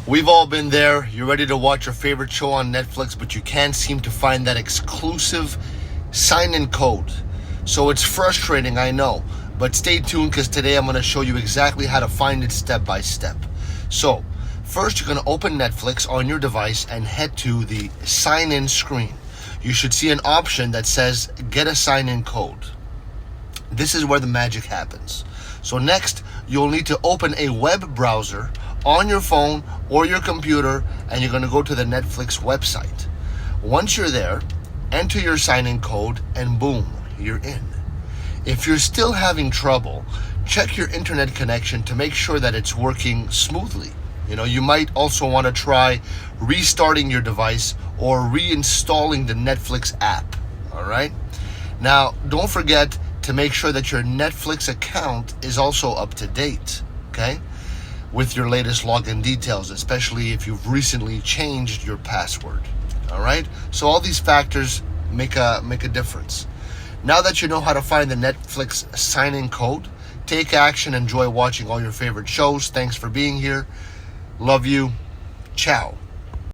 We've all been there. You're ready to watch your favorite show on Netflix, but you can't seem to find that exclusive sign-in code. So it's frustrating, I know. But stay tuned, because today I'm going to show you exactly how to find it step by step. So, first you're going to open Netflix on your device and head to the sign-in screen. You should see an option that says, get a sign-in code. This is where the magic happens. So next, you'll need to open a web browser on your phone or your computer, and you're going to go to the Netflix website. Once you're there, enter your sign-in code, and boom, you're in. If you're still having trouble, check your internet connection to make sure that it's working smoothly. You might also want to try restarting your device or reinstalling the Netflix app, all right? Now, don't forget to make sure that your Netflix account is also up to date, okay? With your latest login details, especially if you've recently changed your password, all right? So all these factors make a difference. Now that you know how to find the Netflix sign-in code, take action, enjoy watching all your favorite shows. Thanks for being here. Love you. Ciao.